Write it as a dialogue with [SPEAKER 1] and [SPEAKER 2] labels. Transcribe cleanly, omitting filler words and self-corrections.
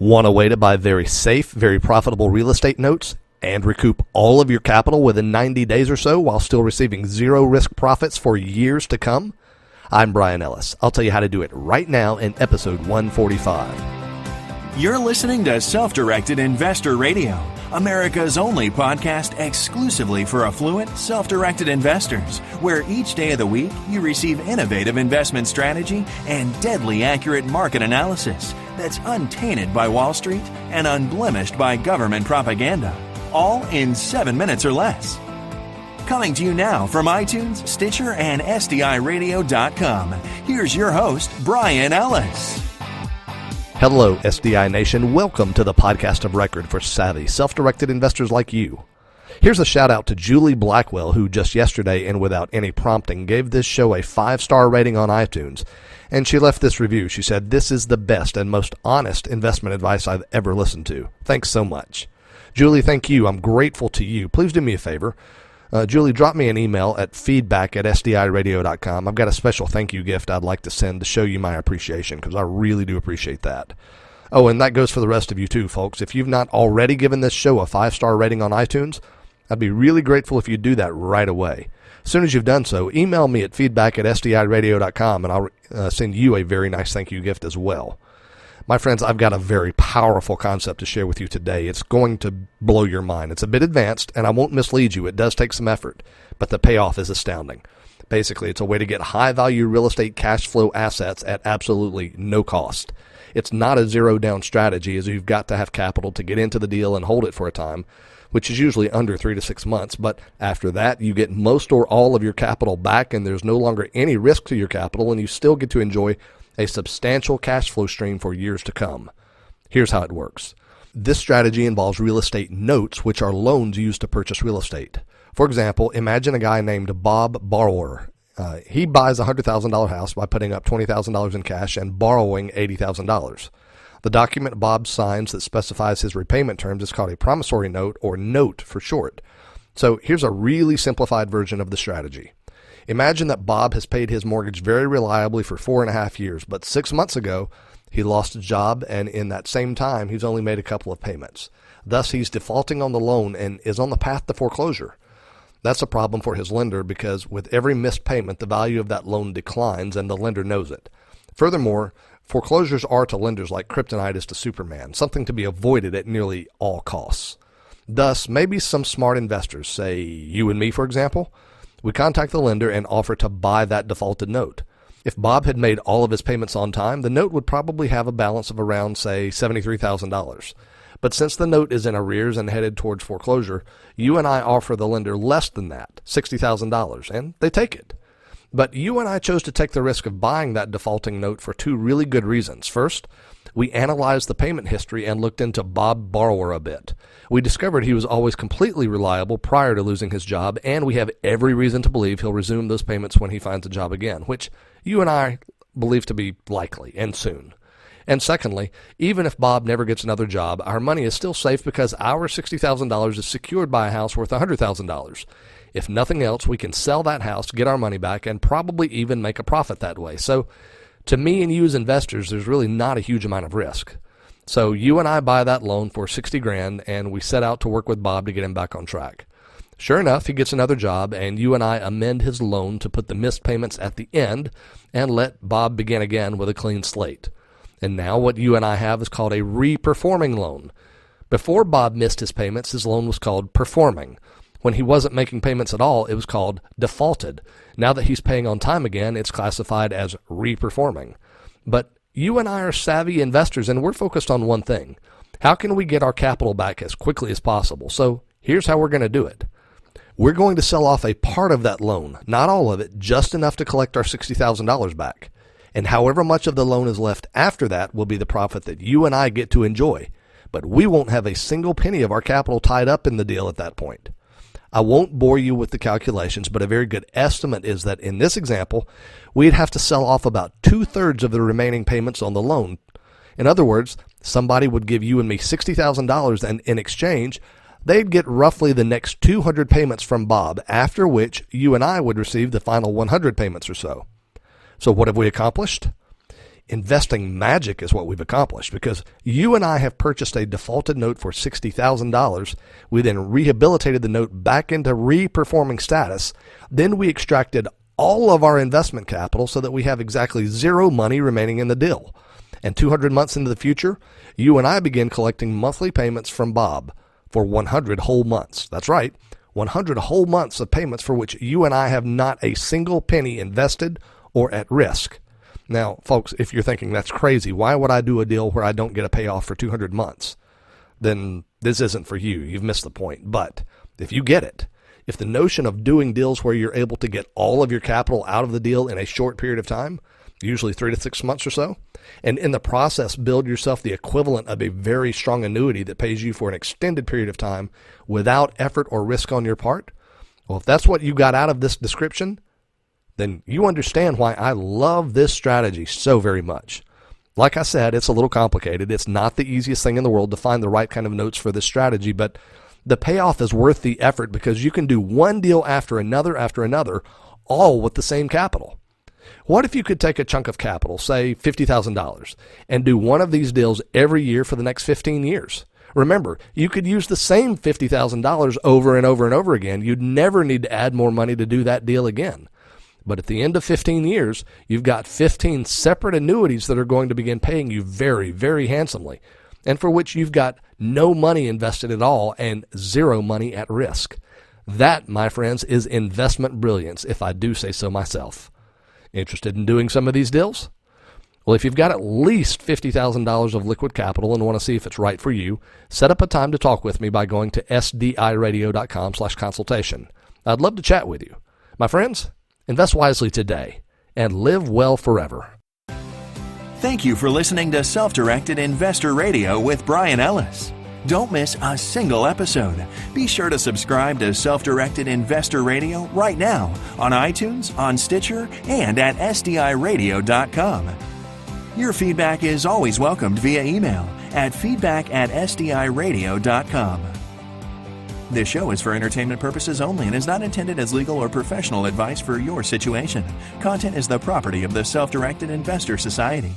[SPEAKER 1] Want a way to buy very safe, very profitable real estate notes and recoup all of your capital within 90 days or so while still receiving zero risk profits for years to come? I'm Bryan Ellis. I'll tell you how to do it right now in episode 145.
[SPEAKER 2] You're listening to Self-Directed Investor Radio, America's only podcast exclusively for affluent, self-directed investors, where each day of the week you receive innovative investment strategy and deadly accurate market analysis that's untainted by Wall Street and unblemished by government propaganda, all in 7 minutes or less. Coming to you now from iTunes, Stitcher, and SDIRadio.com, here's your host, Bryan Ellis.
[SPEAKER 1] Hello, SDI Nation. Welcome to the podcast of record for savvy, self-directed investors like you. Here's a shout out to Julie Blackwell, who just yesterday and without any prompting gave this show a 5-star rating on iTunes. And she left this review. She said, "This is the best and most honest investment advice I've ever listened to. Thanks so much." Julie, thank you. I'm grateful to you. Please do me a favor. Julie, drop me an email at feedback@sdiradio.com. I've got a special thank you gift I'd like to send to show you my appreciation, because I really do appreciate that. Oh, and that goes for the rest of you too, folks. If you've not already given this show a 5-star rating on iTunes, I'd be really grateful if you do that right away. As soon as you've done so, email me at feedback@sdiradio.com, and I'll send you a very nice thank you gift as well. My friends, I've got a very powerful concept to share with you today. It's going to blow your mind. It's a bit advanced, and I won't mislead you. It does take some effort, but the payoff is astounding. Basically, it's a way to get high-value real estate cash flow assets at absolutely no cost. It's not a zero-down strategy, as you've got to have capital to get into the deal and hold it for a time, which is usually under 3 to 6 months. But after that, you get most or all of your capital back, and there's no longer any risk to your capital, and you still get to enjoy a substantial cash flow stream for years to come. Here's how it works. This strategy involves real estate notes, which are loans used to purchase real estate. For example, imagine a guy named Bob Borrower. He buys a $100,000 house by putting up $20,000 in cash and borrowing $80,000. The document Bob signs that specifies his repayment terms is called a promissory note, or note for short. So here's a really simplified version of the strategy. Imagine that Bob has paid his mortgage very reliably for 4.5 years, but 6 months ago, he lost his job, and in that same time, he's only made a couple of payments. Thus, he's defaulting on the loan and is on the path to foreclosure. That's a problem for his lender, because with every missed payment, the value of that loan declines, and the lender knows it. Furthermore, foreclosures are to lenders like kryptonite is to Superman, something to be avoided at nearly all costs. Thus, maybe some smart investors, say you and me, for example, we contact the lender and offer to buy that defaulted note. If Bob had made all of his payments on time, the note would probably have a balance of around, say, $73,000. But since the note is in arrears and headed towards foreclosure, you and I offer the lender less than that, $60,000, and they take it. But you and I chose to take the risk of buying that defaulting note for 2 really good reasons. First, we analyzed the payment history and looked into Bob Borrower a bit. We discovered he was always completely reliable prior to losing his job, and we have every reason to believe he'll resume those payments when he finds a job again, which you and I believe to be likely and soon. And secondly, even if Bob never gets another job, our money is still safe because our $60,000 is secured by a house worth $100,000. If nothing else, we can sell that house, get our money back, and probably even make a profit that way. So to me and you as investors, there's really not a huge amount of risk. So you and I buy that loan for $60,000, and we set out to work with Bob to get him back on track. Sure enough, he gets another job, and you and I amend his loan to put the missed payments at the end and let Bob begin again with a clean slate. And now what you and I have is called a re-performing loan. Before Bob missed his payments, his loan was called performing. When he wasn't making payments at all, it was called defaulted. Now that he's paying on time again, it's classified as re-performing. But you and I are savvy investors, and we're focused on one thing. How can we get our capital back as quickly as possible? So here's how we're going to do it. We're going to sell off a part of that loan, not all of it, just enough to collect our $60,000 back. And however much of the loan is left after that will be the profit that you and I get to enjoy. But we won't have a single penny of our capital tied up in the deal at that point. I won't bore you with the calculations, but a very good estimate is that in this example, we'd have to sell off about 2/3 of the remaining payments on the loan. In other words, somebody would give you and me $60,000, and in exchange, they'd get roughly the next 200 payments from Bob, after which you and I would receive the final 100 payments or so. So what have we accomplished? investing magic is what we've accomplished, because you and I have purchased a defaulted note for $60,000. We then rehabilitated the note back into re-performing status. Then we extracted all of our investment capital so that we have exactly zero money remaining in the deal. And 200 months into the future, you and I begin collecting monthly payments from Bob for 100 whole months. That's right, 100 whole months of payments for which you and I have not a single penny invested or at risk. Now, folks, if you're thinking that's crazy, why would I do a deal where I don't get a payoff for 200 months? Then this isn't for you. You've missed the point. But if you get it, if the notion of doing deals where you're able to get all of your capital out of the deal in a short period of time, usually 3 to 6 months or so, and in the process build yourself the equivalent of a very strong annuity that pays you for an extended period of time without effort or risk on your part, well, if that's what you got out of this description, then you understand why I love this strategy so very much. Like I said, it's a little complicated. It's not the easiest thing in the world to find the right kind of notes for this strategy, but the payoff is worth the effort because you can do one deal after another, all with the same capital. What if you could take a chunk of capital, say $50,000, and do one of these deals every year for the next 15 years? Remember, you could use the same $50,000 over and over and over again. You'd never need to add more money to do that deal again. But at the end of 15 years, you've got 15 separate annuities that are going to begin paying you very, very handsomely, and for which you've got no money invested at all and zero money at risk. That, my friends, is investment brilliance, if I do say so myself. Interested in doing some of these deals? Well, if you've got at least $50,000 of liquid capital and want to see if it's right for you, set up a time to talk with me by going to sdiradio.com/consultation. I'd love to chat with you. My friends, invest wisely today and live well forever.
[SPEAKER 2] Thank you for listening to Self-Directed Investor Radio with Bryan Ellis. Don't miss a single episode. Be sure to subscribe to Self-Directed Investor Radio right now on iTunes, on Stitcher, and at SDIRadio.com. Your feedback is always welcomed via email at feedback@SDIRadio.com. This show is for entertainment purposes only and is not intended as legal or professional advice for your situation. Content is the property of the Self-Directed Investor Society.